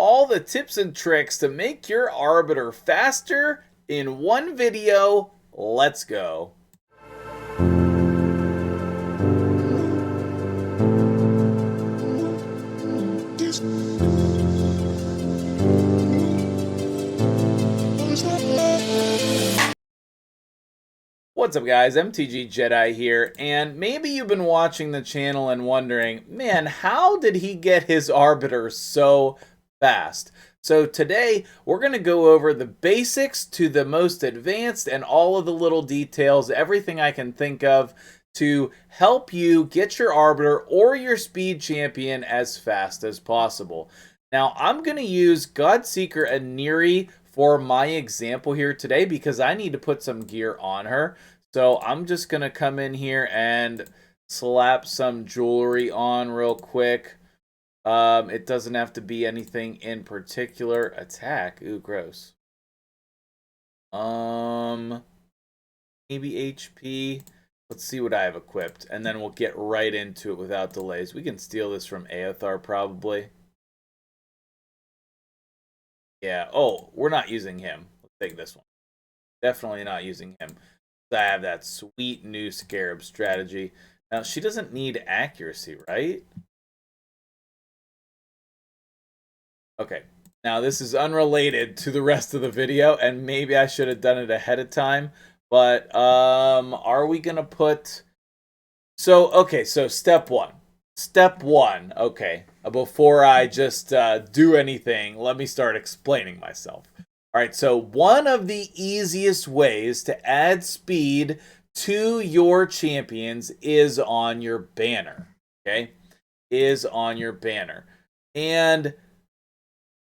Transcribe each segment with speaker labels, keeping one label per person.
Speaker 1: all the tips and tricks to make your Arbiter faster in one video. Let's go. What's up guys, MTG Jedi here, and maybe you've been watching the channel and wondering, man, how did he get his Arbiter so fast? So today, we're going to go over the basics to the most advanced and all of the little details, everything I can think of to help you get your Arbiter or your Speed Champion as fast as possible. Now, I'm going to use Godseeker and Neri for my example here today because I need to put some gear on her. So I'm just going to come in here and slap some jewelry on real quick. It doesn't have to be anything in particular. Attack. Ooh, gross. Maybe HP. Let's see what I have equipped, and then we'll get right into it without delays. We can steal this from Aethar probably. Yeah, oh, we're not using him. Let's take this one. Definitely not using him. I have that sweet new Scarab strategy. Now, she doesn't need accuracy, right? Okay. Now, this is unrelated to the rest of the video, and maybe I should have done it ahead of time. But, are we going to put... So, okay, so step one. Step one, okay. Before I just do anything, let me start explaining myself. All right, so one of the easiest ways to add speed to your champions is on your banner, okay? Is on your banner. And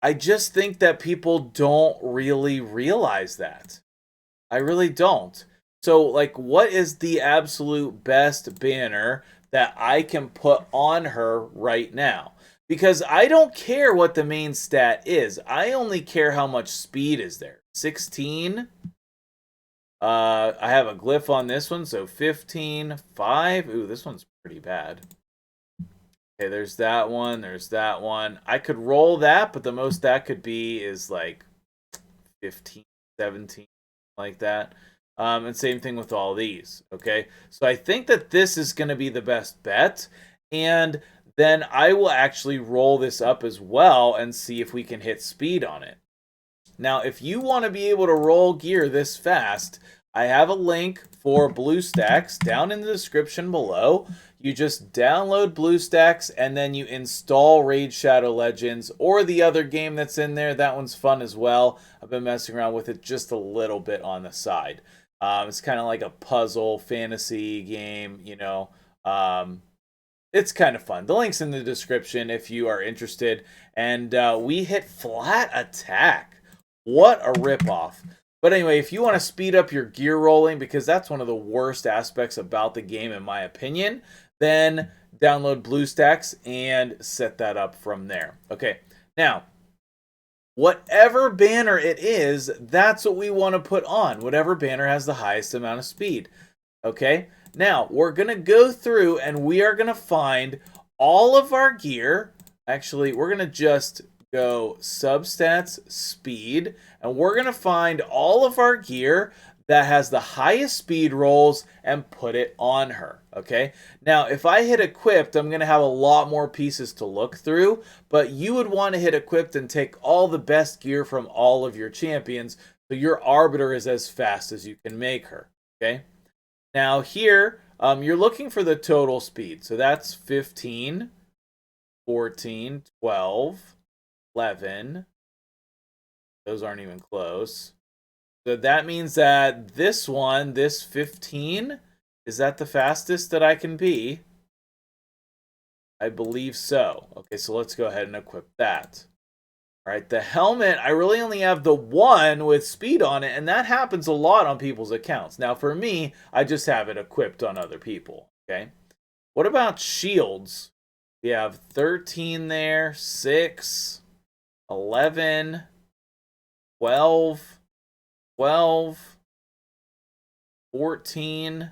Speaker 1: I just think that people don't really realize that. I really don't. So, like, what is the absolute best banner that I can put on her right now? Because I don't care what the main stat is. I only care how much speed is there. 16. I have a glyph on this one, so 15. 5. Ooh, this one's pretty bad. Okay, there's that one. There's that one. I could roll that, but the most that could be is like 15, 17, like that. And same thing with all these, okay? So I think that this is going to be the best bet, and then I will actually roll this up as well and see if we can hit speed on it. Now, if you want to be able to roll gear this fast, I have a link for BlueStacks down in the description below. You just download BlueStacks and then you install Raid Shadow Legends or the other game that's in there. That one's fun as well. I've been messing around with it just a little bit on the side. It's kind of like a puzzle fantasy game, you know. It's kind of fun. The link's in the description if you are interested. And we hit flat attack. What a ripoff. But anyway, if you want to speed up your gear rolling, because that's one of the worst aspects about the game in my opinion, then download BlueStacks and set that up from there. Okay, now, whatever banner it is, that's what we want to put on. Whatever banner has the highest amount of speed. Okay, now we're going to go through and we are going to find all of our gear. Actually, we're going to just go substats speed, and we're going to find all of our gear that has the highest speed rolls and put it on her, okay? Now, if I hit equipped, I'm going to have a lot more pieces to look through, but you would want to hit equipped and take all the best gear from all of your champions, so your Arbiter is as fast as you can make her, okay? Now here, you're looking for the total speed, so that's 15, 14, 12, 11. Those aren't even close. So that means that this one, this 15, is that the fastest that I can be? I believe so. Okay, so let's go ahead and equip that. All right, the helmet, I really only have the one with speed on it, and that happens a lot on people's accounts. Now, for me, I just have it equipped on other people, okay? What about shields? We have 13 there, 6, 11, 12, 12, 14.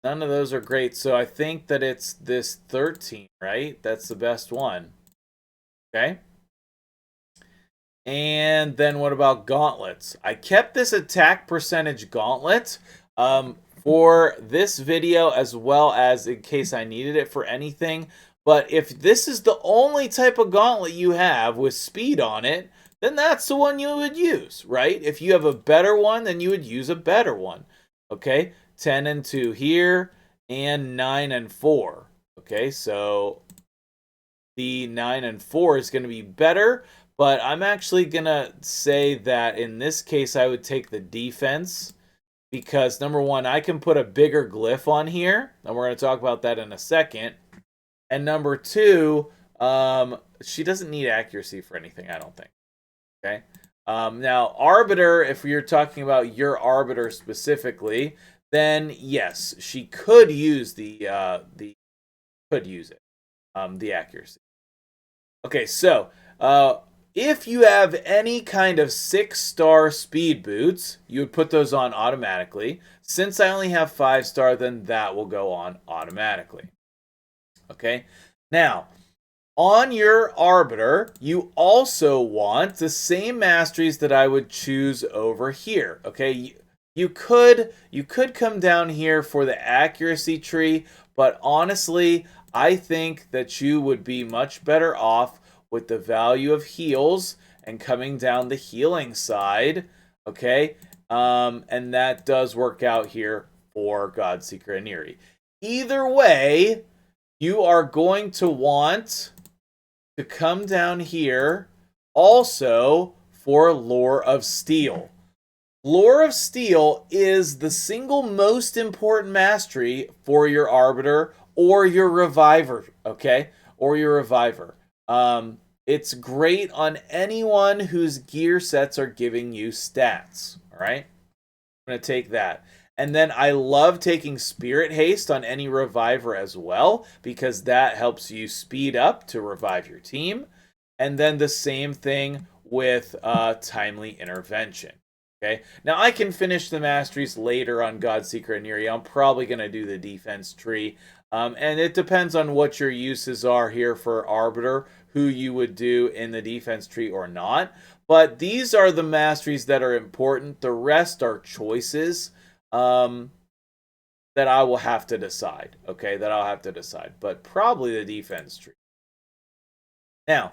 Speaker 1: None of those are great, so I think that it's this 13, right? That's the best one. Okay? And then what about gauntlets? I kept this attack percentage gauntlet for this video, as well as in case I needed it for anything. But if this is the only type of gauntlet you have with speed on it, then that's the one you would use, right? If you have a better one, then you would use a better one. Okay, 10 and 2 here, and 9 and 4. Okay, so the 9 and 4 is going to be better, but I'm actually going to say that in this case I would take the defense, because number one, I can put a bigger glyph on here, and we're going to talk about that in a second. And number two, she doesn't need accuracy for anything, I don't think. Okay. Now, Arbiter, if you're talking about your Arbiter specifically, then yes, she could use the accuracy. Okay, so if you have any kind of 6-star speed boots, you would put those on automatically. Since I only have 5-star, then that will go on automatically. Okay, now on your Arbiter, you also want the same masteries that I would choose over here. Okay, you could come down here for the accuracy tree, but honestly, I think that you would be much better off with the value of heals and coming down the healing side. Okay, and that does work out here for Godseeker and Neri. Either way, you are going to want to come down here also for Lore of Steel. Lore of Steel is the single most important mastery for your Arbiter or your Reviver, okay? Or your Reviver. It's great on anyone whose gear sets are giving you stats, all right? I'm going to take that. And then I love taking Spirit Haste on any Reviver as well, because that helps you speed up to revive your team. And then the same thing with Timely Intervention. Okay, now I can finish the masteries later on Godseeker and Neri. I'm probably going to do the defense tree. And it depends on what your uses are here for Arbiter, who you would do in the defense tree or not. But these are the masteries that are important. The rest are choices that I will have to decide. Okay, that I'll have to decide. But probably the defense tree. Now,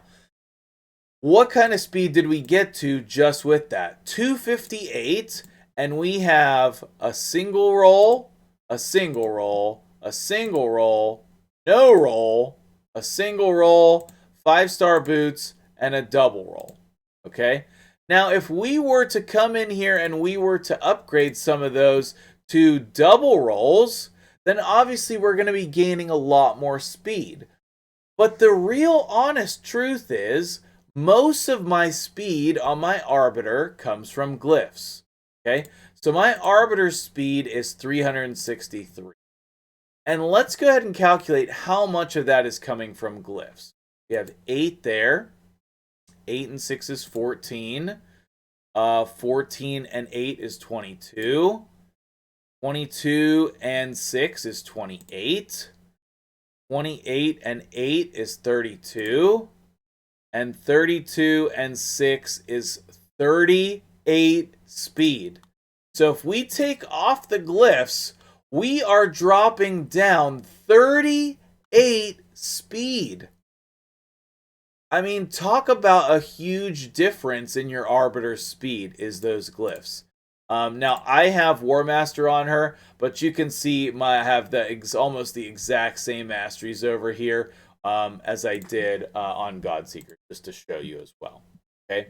Speaker 1: what kind of speed did we get to just with that? 258, and we have a single roll, a single roll, a single roll, no roll, a single roll, 5-star boots, and a double roll. Okay? Now, if we were to come in here and we were to upgrade some of those to double rolls, then obviously we're going to be gaining a lot more speed. But the real honest truth is, most of my speed on my Arbiter comes from glyphs. Okay? So my Arbiter speed is 363. And let's go ahead and calculate how much of that is coming from glyphs. We have 8 there. 8 and 6 is 14. 14 and 8 is 22. 22 and 6 is 28. 28 and 8 is 32. And 32 and 6 is 38 speed. So if we take off the glyphs, we are dropping down 38 speed. I mean, talk about a huge difference in your Arbiter's speed is those glyphs. Now, I have War Master on her, but you can see I have almost the exact same masteries over here as I did on Godseeker, just to show you as well. Okay,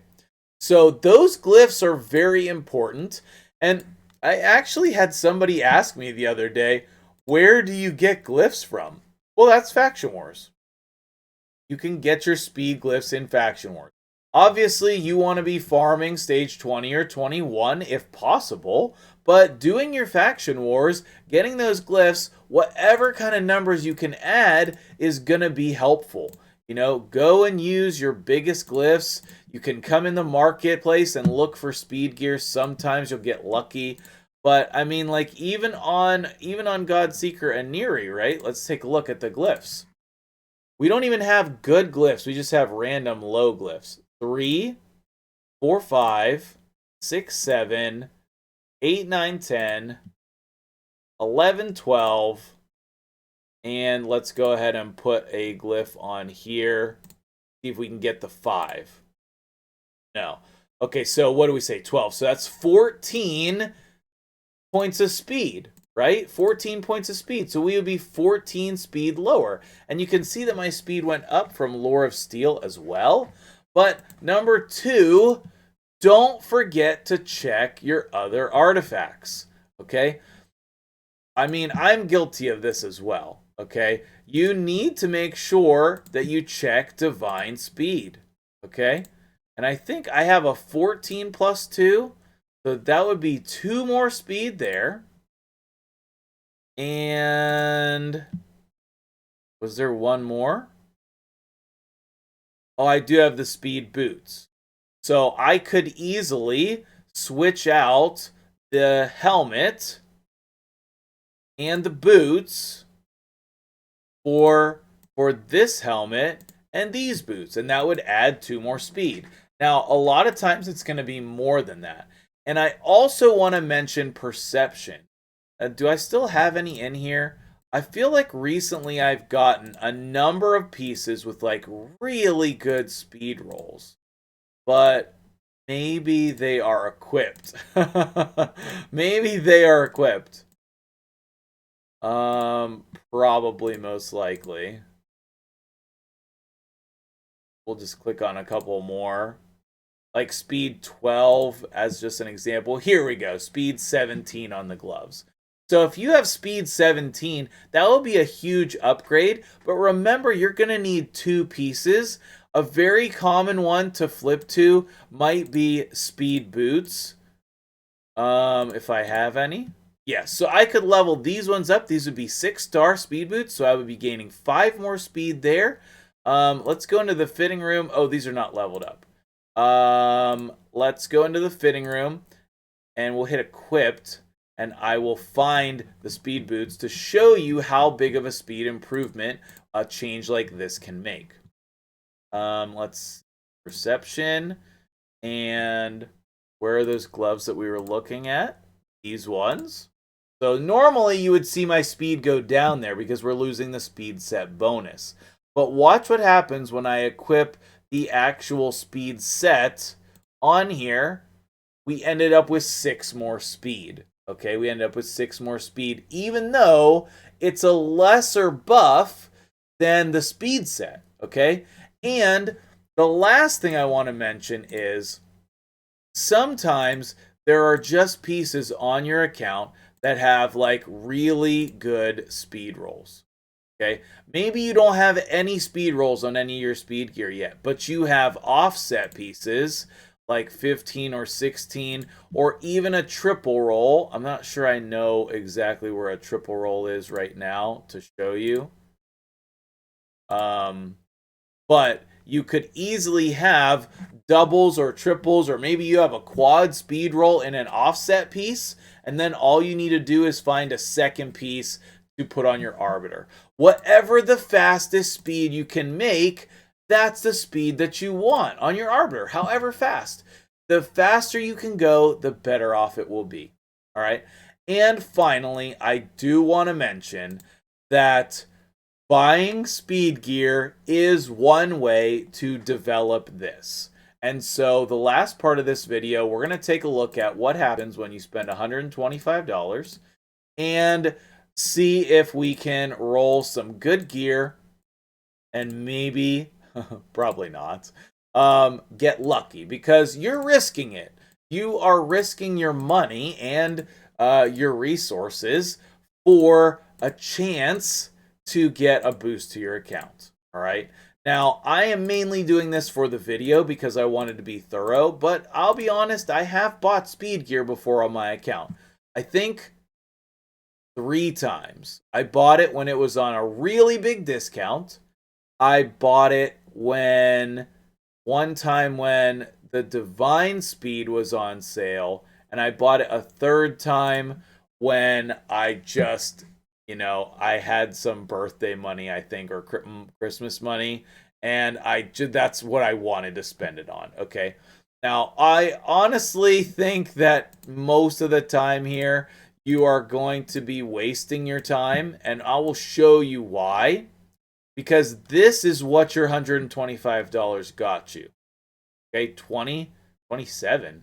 Speaker 1: so those glyphs are very important, and I actually had somebody ask me the other day, where do you get glyphs from? Well, that's Faction Wars. You can get your speed glyphs in Faction Wars. Obviously, you want to be farming stage 20 or 21 if possible, but doing your Faction Wars, getting those glyphs, whatever kind of numbers you can add is going to be helpful. You know, go and use your biggest glyphs. You can come in the marketplace and look for speed gear. Sometimes you'll get lucky. But I mean, like even on Godseeker and Neri, right? Let's take a look at the glyphs. We don't even have good glyphs. We just have random low glyphs. 3, 4, 5, 6, 7, 8, 9, 10, 11, 12, and let's go ahead and put a glyph on here. See if we can get the 5. No. Okay, so what do we say? 12. So that's 14 points of speed, right? 14 points of speed. So we would be 14 speed lower. And you can see that my speed went up from Lore of Steel as well. But number 2, don't forget to check your other artifacts, okay? I mean, I'm guilty of this as well, okay? You need to make sure that you check Divine Speed, okay? And I think I have a 14 plus 2, so that would be 2 more speed there. And was there one more? Oh, I do have the speed boots. So I could easily switch out the helmet and the boots for this helmet and these boots, and that would add 2 more speed. Now, a lot of times it's going to be more than that. And I also want to mention perception. Do I still have any in here? I feel like recently I've gotten a number of pieces with like really good speed rolls, but maybe they are equipped. Maybe they are equipped. Probably most likely. We'll just click on a couple more. Like speed 12 as just an example. Here we go. Speed 17 on the gloves. So if you have speed 17, that will be a huge upgrade. But remember, you're going to need 2 pieces. A very common one to flip to might be speed boots. If I have any. Yes, so I could level these ones up. These would be 6-star speed boots, so I would be gaining 5 more speed there. Let's go into the fitting room. Oh, these are not leveled up. Let's go into the fitting room, and we'll hit equipped, and I will find the speed boots to show you how big of a speed improvement a change like this can make. Let's perception, and where are those gloves that we were looking at? These ones. So normally you would see my speed go down there because we're losing the speed set bonus. But watch what happens when I equip the actual speed set on here. We ended up with 6 more speed. Okay, we ended up with 6 more speed, even though it's a lesser buff than the speed set. Okay, and the last thing I want to mention is sometimes there are just pieces on your account that have like really good speed rolls. Okay, maybe you don't have any speed rolls on any of your speed gear yet, but you have offset pieces like 15 or 16, or even a triple roll. I'm not sure I know exactly where a triple roll is right now to show you. But you could easily have doubles or triples, or maybe you have a quad speed roll in an offset piece, and then all you need to do is find a second piece to put on your Arbiter. Whatever the fastest speed you can make, that's the speed that you want on your Arbiter, however fast. The faster you can go, the better off it will be. All right. And finally, I do want to mention that buying speed gear is one way to develop this. And so the last part of this video, we're going to take a look at what happens when you spend $125 and see if we can roll some good gear and maybe, probably not, get lucky, because you're risking it. You are risking your money and your resources for a chance to get a boost to your account. All right. Now, I am mainly doing this for the video because I wanted to be thorough, but I'll be honest, I have bought speed gear before on my account. I think 3 times. I bought it when it was on a really big discount. I bought it one time when the Divine Speed was on sale, and I bought it a 3rd time when I just, I had some birthday money, I think, or Christmas money, and that's what I wanted to spend it on. Okay. Now, I honestly think that most of the time here, you are going to be wasting your time, and I will show you why. Because this is what your $125 got you. Okay, 20, 27.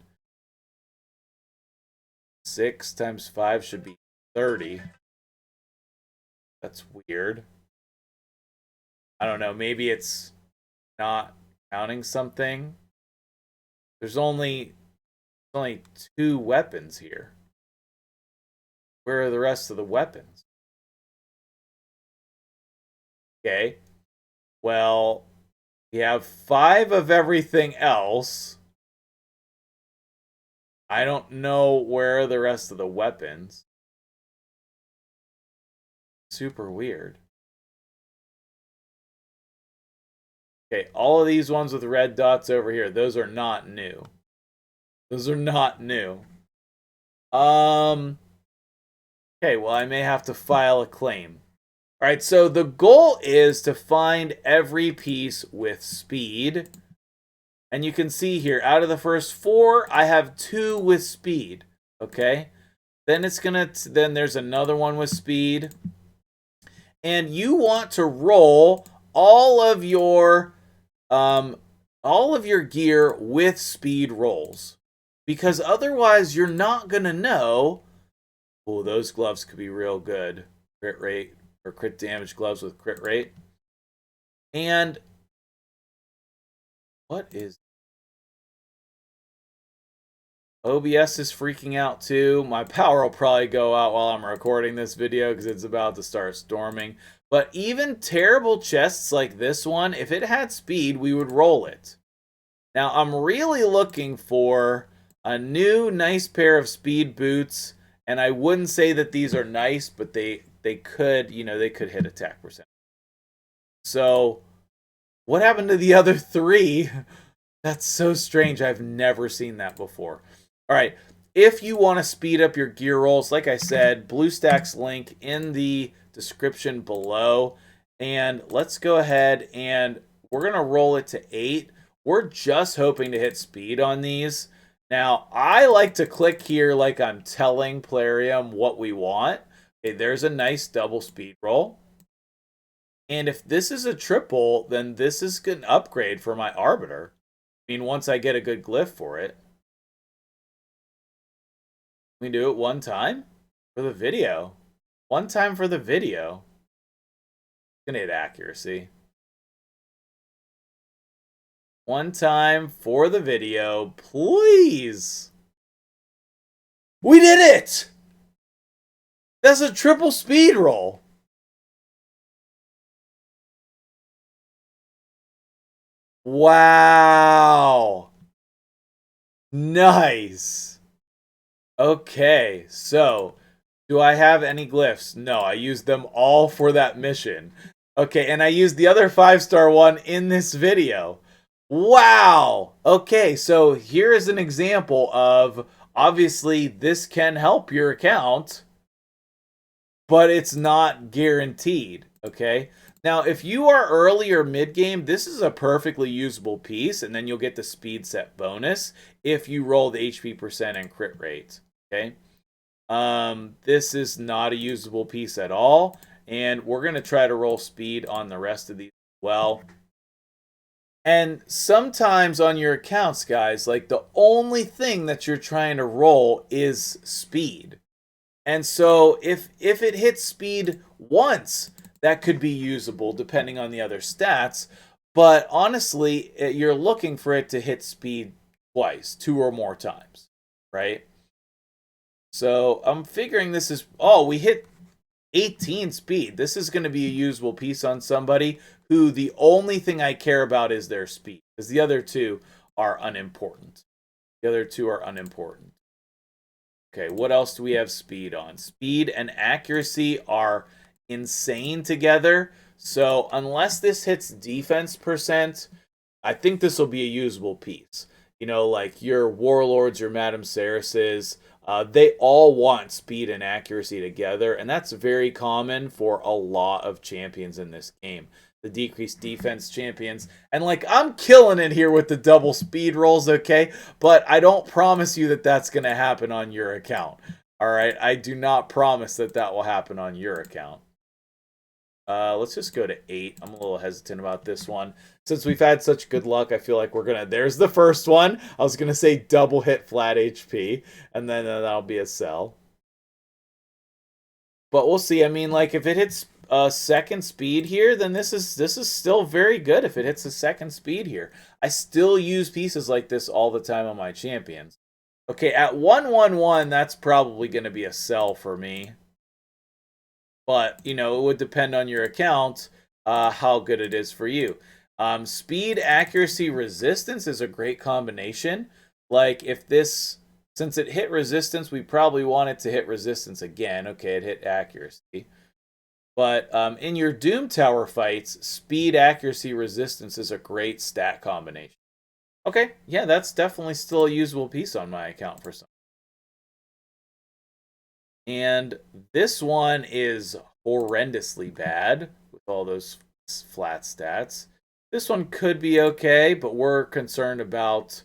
Speaker 1: 6 times 5 should be 30. That's weird. I don't know, maybe it's not counting something. There's only 2 weapons here. Where are the rest of the weapons? Okay. Well, we have 5 of everything else. I don't know where are the rest of the weapons. Super weird. Okay, all of these ones with red dots over here, those are not new. Those are not new. Okay, well, I may have to file a claim. All right, so the goal is to find every piece with speed. And you can see here, out of the first 4, I have 2 with speed. Okay? Then then there's another one with speed. And you want to roll all of your gear with speed rolls. Because otherwise you're not going to know. Oh, those gloves could be real good. Crit rate or crit damage gloves with crit rate. And what is OBS is freaking out too. My power will probably go out while I'm recording this video because it's about to start storming. But even terrible chests like this one, if it had speed, we would roll it. Now, I'm really looking for a new nice pair of speed boots. And I wouldn't say that these are nice, but they could, they could hit attack percent. So, what happened to the other 3? That's so strange. I've never seen that before. All right. If you want to speed up your gear rolls, like I said, BlueStacks link in the description below. And let's go ahead and we're going to roll it to 8. We're just hoping to hit speed on these. Now, I like to click here like I'm telling Plarium what we want. Okay, there's a nice double speed roll. And if this is a triple, then this is an upgrade for my Arbiter. I mean, once I get a good glyph for it. We do it one time for the video. One time for the video. Gonna hit accuracy. One time for the video, please. We did it! That's a triple speed roll. Wow. Nice. Okay, so do I have any glyphs? No, I used them all for that mission. Okay, and I used the other 5-star one in this video. Wow! Okay, so here is an example of, obviously, this can help your account, but it's not guaranteed, okay? Now, if you are early or mid-game, this is a perfectly usable piece, and then you'll get the speed set bonus if you roll the HP percent and crit rate, okay? This is not a usable piece at all, and we're going to try to roll speed on the rest of these as well. And sometimes on your accounts, guys, like the only thing that you're trying to roll is speed. And so if it hits speed once, that could be usable depending on the other stats. But honestly, you're looking for it to hit speed twice, 2 or more times, right? So I'm figuring this is, oh, we hit 18 speed. This is going to be a usable piece on somebody who the only thing I care about is their speed, because the other 2 are unimportant. The other 2 are unimportant. Okay, what else do we have speed on? Speed and accuracy are insane together. So unless this hits defense percent, I think this will be a usable piece. You know, like your Warlords, your Madame Cereses, they all want speed and accuracy together, and that's very common for a lot of champions in this game. the decreased defense champions. And like, I'm killing it here with the double speed rolls, okay? But I don't promise you that that's going to happen on your account. All right, I do not promise that that will happen on your account. Let's just go to 8. I'm a little hesitant about this one. Since we've had such good luck, I feel like we're going to... There's the first one. I was going to say double hit flat HP, and then that'll be a sell. But we'll see. I mean, like, if it hits second speed here, then this is still very good if it hits a second speed here. I still use pieces like this all the time on my champions. Okay, at 111, that's probably going to be a sell for me. But, you know, it would depend on your account how good it is for you. Speed, accuracy, resistance is a great combination. Like, if this... Since it hit resistance, we probably want it to hit resistance again. Okay, it hit accuracy. But in your Doom Tower fights, speed, accuracy, resistance is a great stat combination. Okay, yeah, that's definitely still a usable piece on my account for some. And this one is horrendously bad with all those flat stats. This one could be okay, but we're concerned about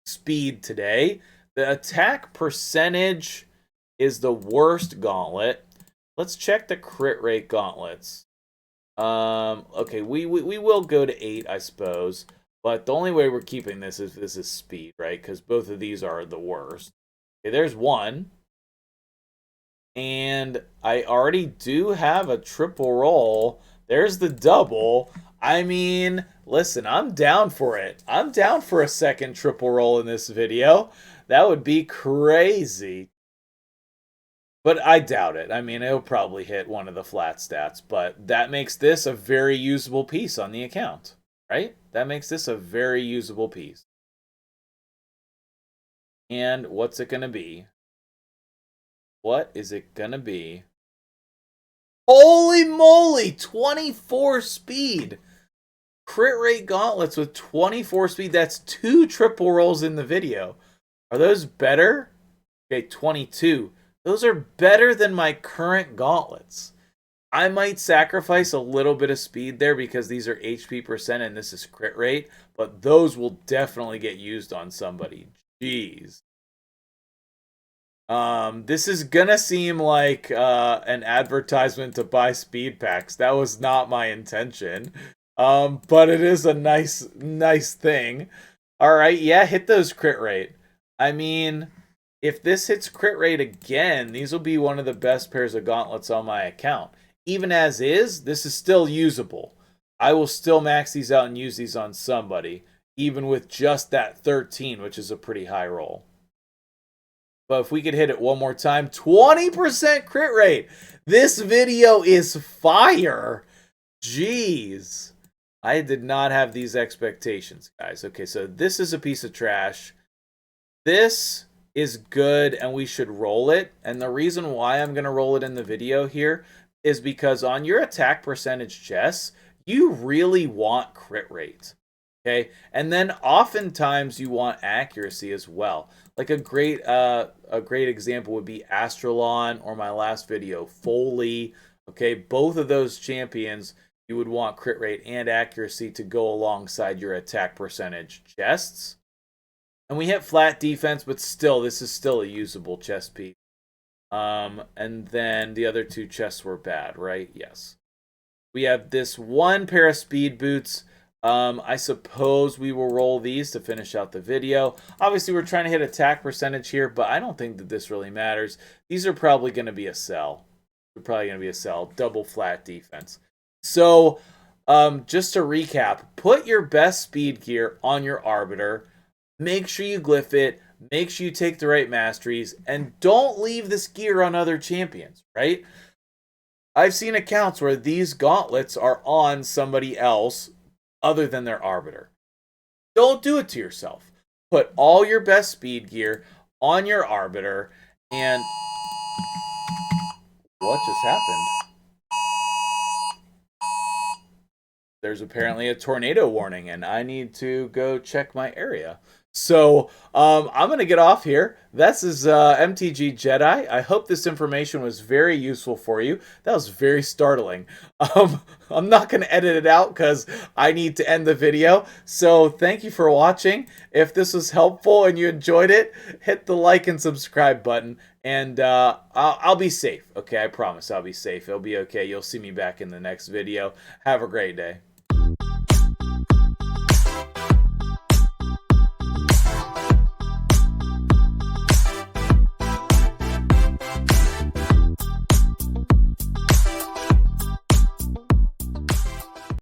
Speaker 1: speed today. The attack percentage is the worst gauntlet. Let's check the crit rate gauntlets. Okay, we will go to 8, I suppose. But the only way we're keeping this is speed, right? Because both of these are the worst. Okay, there's 1. And I already do have a triple roll. There's the double. I mean, listen, I'm down for it. I'm down for a second triple roll in this video. That would be crazy. But I doubt it. I mean, it'll probably hit one of the flat stats. But that makes this a very usable piece on the account, right? That makes this a very usable piece. And what's it going to be? What is it going to be? Holy moly! 24 speed! Crit rate gauntlets with 24 speed. That's 2 triple rolls in the video. Are those better? Okay, 22. Those are better than my current gauntlets. I might sacrifice a little bit of speed there because these are HP percent and this is crit rate, but those will definitely get used on somebody. Jeez. This is gonna seem like an advertisement to buy speed packs. That was not my intention. But it is a nice thing. Alright, yeah, hit those crit rate. I mean, if this hits crit rate again, these will be one of the best pairs of gauntlets on my account. Even as is, this is still usable. I will still max these out and use these on somebody, even with just that 13, which is a pretty high roll. But if we could hit it one more time, 20% crit rate. This video is fire. Jeez. I did not have these expectations, guys. Okay, so this is a piece of trash. This is good, and we should roll it. And the reason why I'm going to roll it in the video here is because on your attack percentage chests, you really want crit rate. Okay, and then oftentimes you want accuracy as well. Like a great example would be Astrolon, or my last video, Foley. Okay, both of those champions, you would want crit rate and accuracy to go alongside your attack percentage chests. And we hit flat defense, but still, this is still a usable chest piece. And then the other 2 chests were bad, right? Yes. We have this one pair of speed boots. I suppose we will roll these to finish out the video. Obviously, we're trying to hit attack percentage here, but I don't think that this really matters. These are probably going to be a sell. They're probably going to be a sell. Double flat defense. So, just to recap, put your best speed gear on your Arbiter. Make sure you glyph it. Make sure you take the right masteries. And don't leave this gear on other champions, right? I've seen accounts where these gauntlets are on somebody else other than their Arbiter. Don't do it to yourself. Put all your best speed gear on your Arbiter. And what just happened? There's apparently a tornado warning, and I need to go check my area. So I'm gonna get off here. This is MTG Jedi. I hope this information was very useful for you. That was very startling. I'm not gonna edit it out because I need to end the video. So thank you for watching. If this was helpful and you enjoyed it, hit the like and subscribe button. And I'll be safe. Okay, I promise I'll be safe. It'll be okay. You'll see me back in the next video. Have a great day.